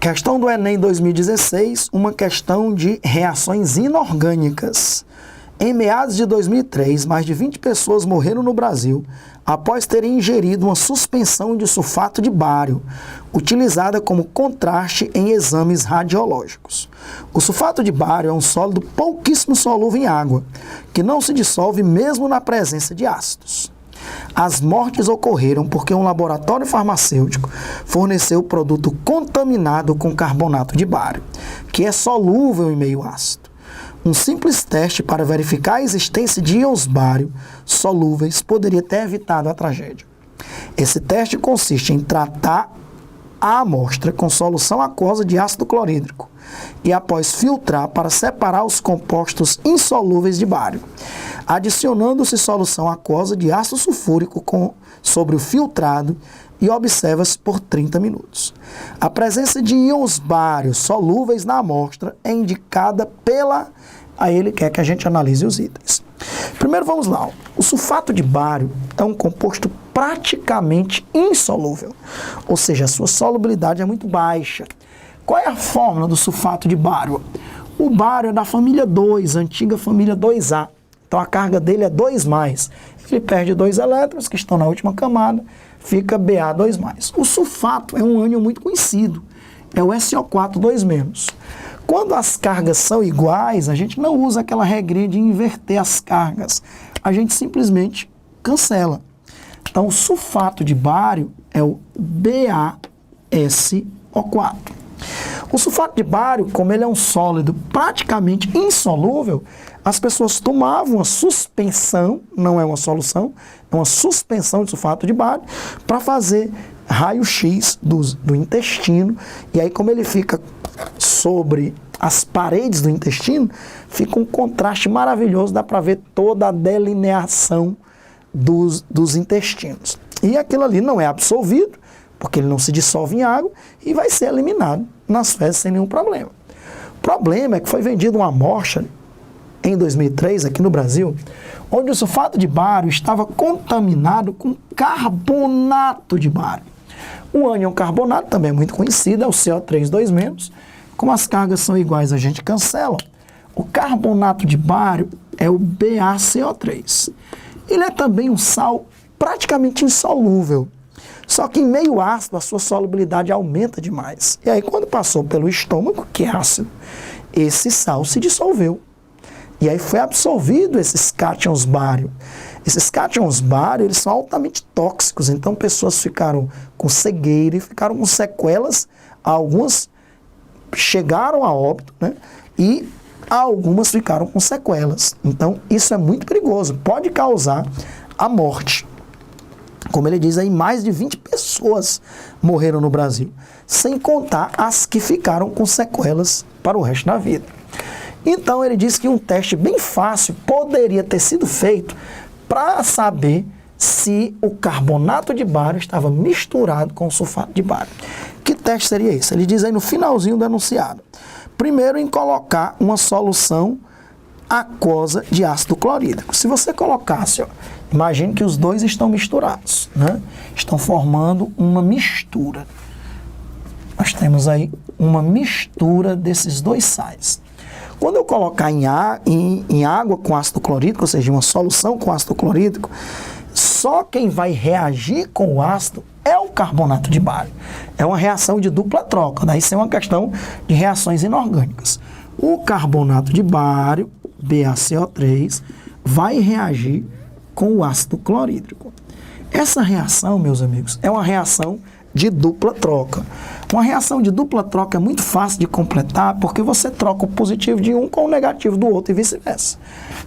Questão do Enem 2016, uma questão de reações inorgânicas. Em meados de 2003, mais de 20 pessoas morreram no Brasil após terem ingerido uma suspensão de sulfato de bário, utilizada como contraste em exames radiológicos. O sulfato de bário é um sólido pouquíssimo solúvel em água, que não se dissolve mesmo na presença de ácidos. As mortes ocorreram porque um laboratório farmacêutico forneceu o produto contaminado com carbonato de bário, que é solúvel em meio ácido. Um simples teste para verificar a existência de íons bário solúveis poderia ter evitado a tragédia. Esse teste consiste em tratar a amostra com solução aquosa de ácido clorídrico e após filtrar para separar os compostos insolúveis de bário, adicionando-se solução aquosa de ácido sulfúrico sobre o filtrado e observa-se por 30 minutos. A presença de íons bários solúveis na amostra é indicada pela... Aí ele quer que a gente analise os itens. Primeiro vamos lá. O sulfato de bário é um composto praticamente insolúvel, ou seja, a sua solubilidade é muito baixa. Qual é a fórmula do sulfato de bário? O bário é da família 2, antiga família 2A. Então a carga dele é 2+. Ele perde 2 elétrons que estão na última camada, fica Ba2+. O sulfato é um ânion muito conhecido, é o SO4 2-. Quando as cargas são iguais, a gente não usa aquela regrinha de inverter as cargas, a gente simplesmente cancela. Então o sulfato de bário é o BaSO4. O sulfato de bário, como ele é um sólido praticamente insolúvel, as pessoas tomavam uma suspensão, não é uma solução, é uma suspensão de sulfato de bário, para fazer raio-x do intestino, e aí como ele fica sobre as paredes do intestino, fica um contraste maravilhoso, dá para ver toda a delineação dos intestinos. E aquilo ali não é absorvido, porque ele não se dissolve em água, e vai ser eliminado nas fezes sem nenhum problema. O problema é que foi vendido uma amostra em 2003, aqui no Brasil, onde o sulfato de bário estava contaminado com carbonato de bário. O ânion carbonato também é muito conhecido, é o CO3 2-. Como as cargas são iguais, a gente cancela. O carbonato de bário é o BaCO3. Ele é também um sal praticamente insolúvel. Só que em meio ácido, a sua solubilidade aumenta demais. E aí, quando passou pelo estômago, que é ácido, esse sal se dissolveu. E aí foi absorvido esses cátions bário. Esses cátions bário, eles são altamente tóxicos. Então, pessoas ficaram com cegueira e ficaram com sequelas. Algumas chegaram a óbito, né? E algumas ficaram com sequelas. Então, isso é muito perigoso. Pode causar a morte. Como ele diz aí, mais de 20 pessoas morreram no Brasil, sem contar as que ficaram com sequelas para o resto da vida. Então ele diz que um teste bem fácil poderia ter sido feito para saber se o carbonato de bário estava misturado com o sulfato de bário. Que teste seria esse? Ele diz aí no finalzinho do enunciado. Primeiro, em colocar uma solução aquosa de ácido clorídrico. Se você colocasse, ó, imagine que os dois estão misturados, né? Estão formando uma mistura. Nós temos aí uma mistura desses dois sais. Quando eu colocar em água com ácido clorídrico, ou seja, uma solução com ácido clorídrico, só quem vai reagir com o ácido é o carbonato de bário. É uma reação de dupla troca, daí isso é uma questão de reações inorgânicas. O carbonato de bário, BaCO3, vai reagir com o ácido clorídrico. Essa reação, meus amigos, é uma reação de dupla troca. Uma reação de dupla troca é muito fácil de completar porque você troca o positivo de um com o negativo do outro e vice-versa.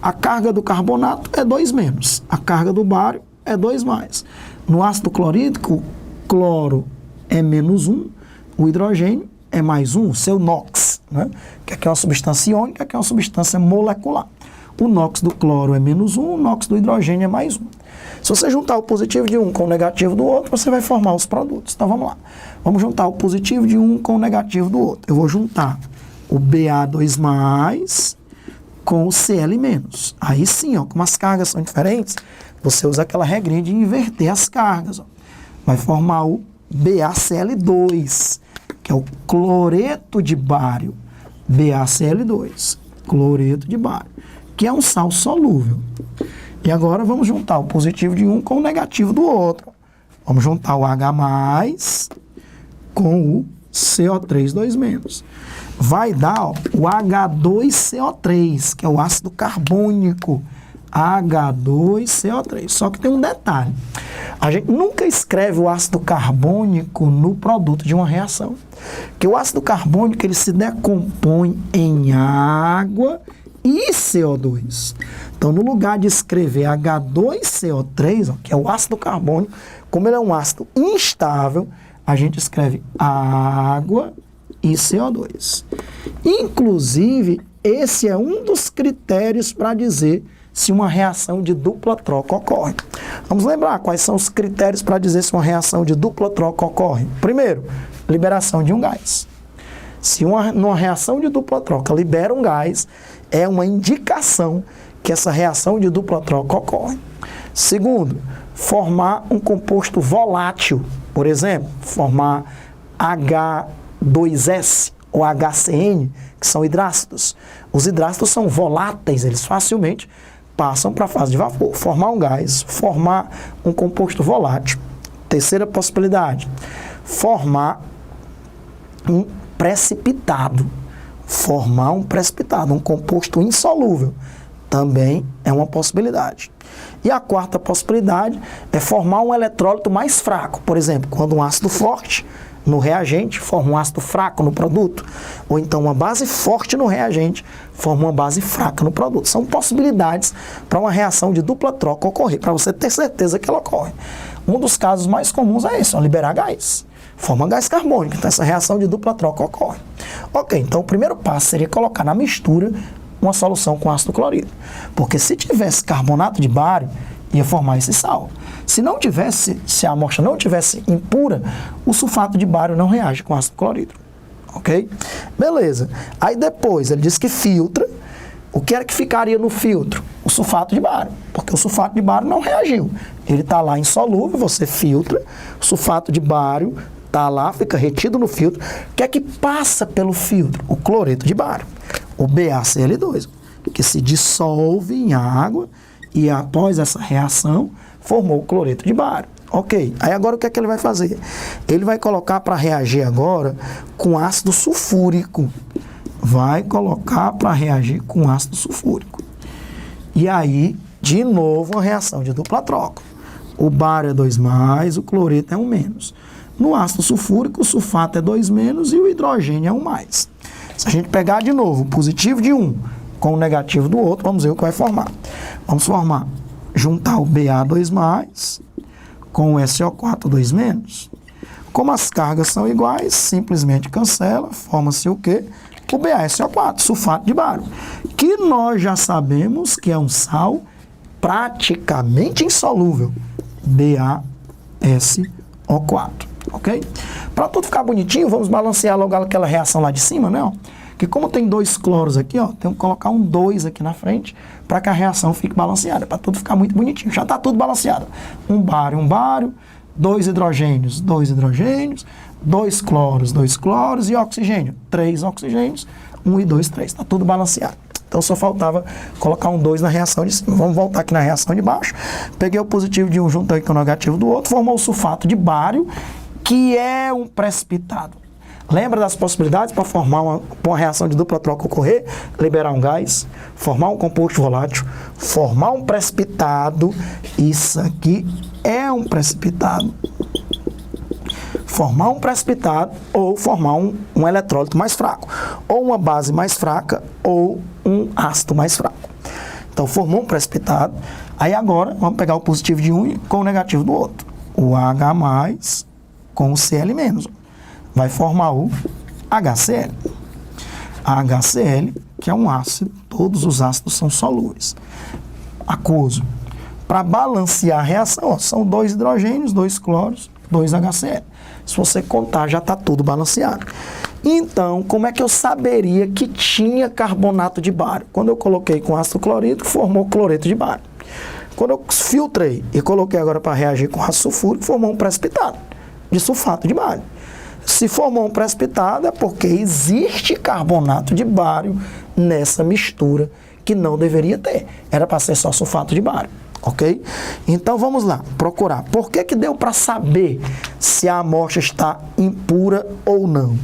A carga do carbonato é 2-, a carga do bário é 2+. No ácido clorídrico, o cloro é -1, o hidrogênio é +1, seu NOx, né? Que aqui é uma substância iônica, que é uma substância molecular. O NOx do cloro é -1, o NOx do hidrogênio é +1. Se você juntar o positivo de um com o negativo do outro, você vai formar os produtos. Então vamos lá. Vamos juntar o positivo de um com o negativo do outro. Eu vou juntar o Ba2+ com o Cl-. Aí sim, ó, como as cargas são diferentes, você usa aquela regrinha de inverter as cargas. Ó. Vai formar o BaCl2, que é o cloreto de bário, BaCl2, cloreto de bário, que é um sal solúvel. E agora vamos juntar o positivo de um com o negativo do outro. Vamos juntar o H+, com o CO3 2-. Vai dar ó, o H2CO3, que é o ácido carbônico. H2CO3. Só que tem um detalhe. A gente nunca escreve o ácido carbônico no produto de uma reação. Porque o ácido carbônico ele se decompõe em água e CO2. Então, no lugar de escrever H2CO3, ó, que é o ácido carbônico, como ele é um ácido instável, a gente escreve água e CO2. Inclusive, esse é um dos critérios para dizer se uma reação de dupla troca ocorre. Vamos lembrar quais são os critérios para dizer se uma reação de dupla troca ocorre. Primeiro, liberação de um gás. Se numa reação de dupla troca libera um gás, é uma indicação que essa reação de dupla troca ocorre. Segundo, formar um composto volátil. Por exemplo, formar H2S ou HCN, que são hidrácidos. Os hidrácidos são voláteis, eles facilmente passam para a fase de vapor. Formar um gás, formar um composto volátil. Terceira possibilidade, formar um precipitado. Formar um precipitado, um composto insolúvel. Também é uma possibilidade. E a quarta possibilidade é formar um eletrólito mais fraco. Por exemplo, quando um ácido forte no reagente forma um ácido fraco no produto, ou então uma base forte no reagente forma uma base fraca no produto. São possibilidades para uma reação de dupla troca ocorrer, para você ter certeza que ela ocorre. Um dos casos mais comuns é esse, liberar gás. Forma gás carbônico, então essa reação de dupla troca ocorre. Ok, então o primeiro passo seria colocar na mistura uma solução com ácido clorídrico. Porque se tivesse carbonato de bário, ia formar esse sal. Se não tivesse, se a amostra não tivesse impura, o sulfato de bário não reage com ácido clorídrico. Ok? Beleza. Aí depois ele diz que filtra. O que era que ficaria no filtro? O sulfato de bário. Porque o sulfato de bário não reagiu. Ele está lá insolúvel, você filtra. O sulfato de bário está lá, fica retido no filtro. O que é que passa pelo filtro? O cloreto de bário. O BaCl2, que se dissolve em água e após essa reação formou o cloreto de bário. Ok, aí agora o que é que ele vai fazer? Ele vai colocar para reagir agora com ácido sulfúrico. Vai colocar para reagir com ácido sulfúrico. E aí, de novo, uma reação de dupla troca. O bário é 2+, o cloreto é 1-. No ácido sulfúrico, o sulfato é 2- e o hidrogênio é 1+. Se a gente pegar de novo o positivo de um com o negativo do outro, vamos ver o que vai formar. Vamos formar, juntar o Ba2+, com o SO4 2-. Como as cargas são iguais, simplesmente cancela, forma-se o quê? O BaSO4, sulfato de bário, que nós já sabemos que é um sal praticamente insolúvel, BaSO4. Ok? Para tudo ficar bonitinho, vamos balancear logo aquela reação lá de cima, né? Ó? Que como tem 2 cloros aqui, ó, tem que colocar um 2 aqui na frente para que a reação fique balanceada, para tudo ficar muito bonitinho. Já está tudo balanceado. Um bário, 2 hidrogênios, 2 hidrogênios, 2 cloros e oxigênio, 3 oxigênios, 1 e 2, 3. Está tudo balanceado. Então só faltava colocar um 2 na reação de cima. Vamos voltar aqui na reação de baixo. Peguei o positivo de um junto aí com o negativo do outro, formou o sulfato de bário, que é um precipitado. Lembra das possibilidades para formar uma reação de dupla troca ocorrer? Liberar um gás, formar um composto volátil, formar um precipitado. Isso aqui é um precipitado. Formar um precipitado ou formar um eletrólito mais fraco. Ou uma base mais fraca ou um ácido mais fraco. Então formou um precipitado. Aí agora vamos pegar o positivo de um com o negativo do outro. O H+ com o Cl-. Vai formar o HCl. A HCl, que é um ácido, todos os ácidos são solúveis. Aquoso. Para balancear a reação, ó, são 2 hidrogênios, 2 cloros, 2 HCl. Se você contar, já está tudo balanceado. Então, como é que eu saberia que tinha carbonato de bário? Quando eu coloquei com ácido clorídrico, formou cloreto de bário. Quando eu filtrei e coloquei agora para reagir com ácido sulfúrico, formou um precipitado de sulfato de bário. Se formou um precipitado é porque existe carbonato de bário nessa mistura que não deveria ter. Era para ser só sulfato de bário, ok? Então vamos lá, procurar. Por que deu para saber se a amostra está impura ou não?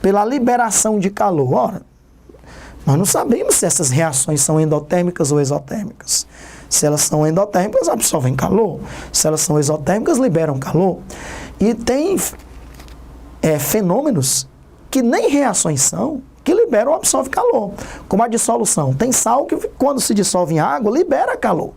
Pela liberação de calor. Ora, nós não sabemos se essas reações são endotérmicas ou exotérmicas. Se elas são endotérmicas, absorvem calor. Se elas são exotérmicas, liberam calor. E tem fenômenos que nem reações são, que liberam ou absorvem calor. Como a dissolução. Tem sal que, quando se dissolve em água, libera calor.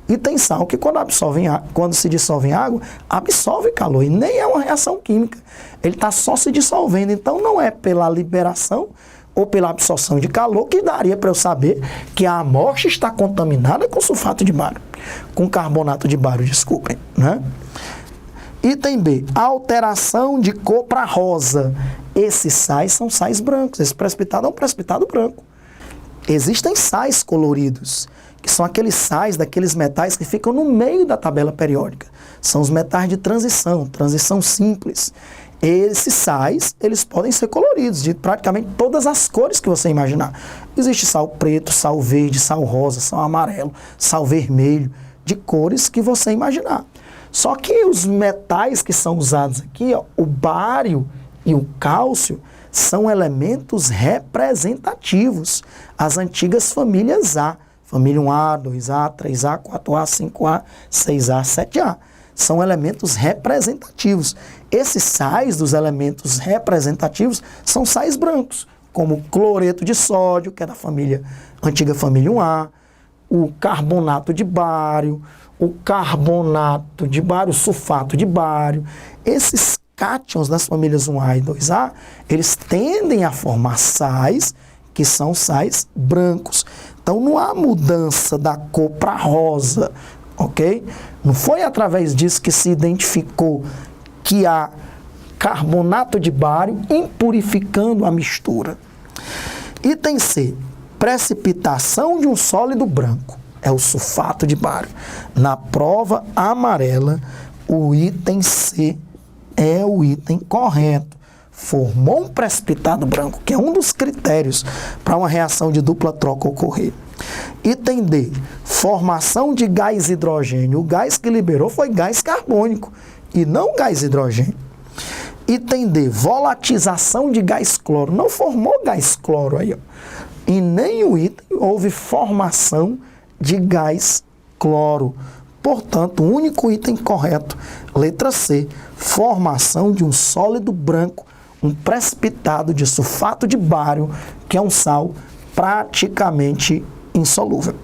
E tem sal que, quando se dissolve em água, absorve calor. E nem é uma reação química. Ele está só se dissolvendo. Então, não é pela liberação ou pela absorção de calor que daria para eu saber que a amostra está contaminada com sulfato de bário. Com carbonato de bário, desculpem, né? Item B, alteração de cor para rosa. Esses sais são sais brancos. Esse precipitado é um precipitado branco. Existem sais coloridos, que são aqueles sais daqueles metais que ficam no meio da tabela periódica. São os metais de transição simples. Esses sais, eles podem ser coloridos, de praticamente todas as cores que você imaginar. Existe sal preto, sal verde, sal rosa, sal amarelo, sal vermelho, de cores que você imaginar. Só que os metais que são usados aqui, ó, o bário e o cálcio, são elementos representativos. As antigas famílias A. Família 1A, 2A, 3A, 4A, 5A, 6A, 7A. São elementos representativos. Esses sais dos elementos representativos são sais brancos, como o cloreto de sódio, que é da antiga família 1A, o carbonato de bário, o sulfato de bário. Esses cátions das famílias 1A e 2A, eles tendem a formar sais que são sais brancos. Então não há mudança da cor para rosa, ok? Não foi através disso que se identificou que há carbonato de bário impurificando a mistura. Item C, precipitação de um sólido branco. É o sulfato de bário. Na prova amarela, o item C é o item correto. Formou um precipitado branco, que é um dos critérios para uma reação de dupla troca ocorrer. Item D, formação de gás hidrogênio. O gás que liberou foi gás carbônico e não gás hidrogênio. Item D, volatização de gás cloro. Não formou gás cloro aí, ó. E nem o item houve formação de gás cloro. Portanto, o único item correto, letra C, formação de um sólido branco, um precipitado de sulfato de bário, que é um sal praticamente insolúvel.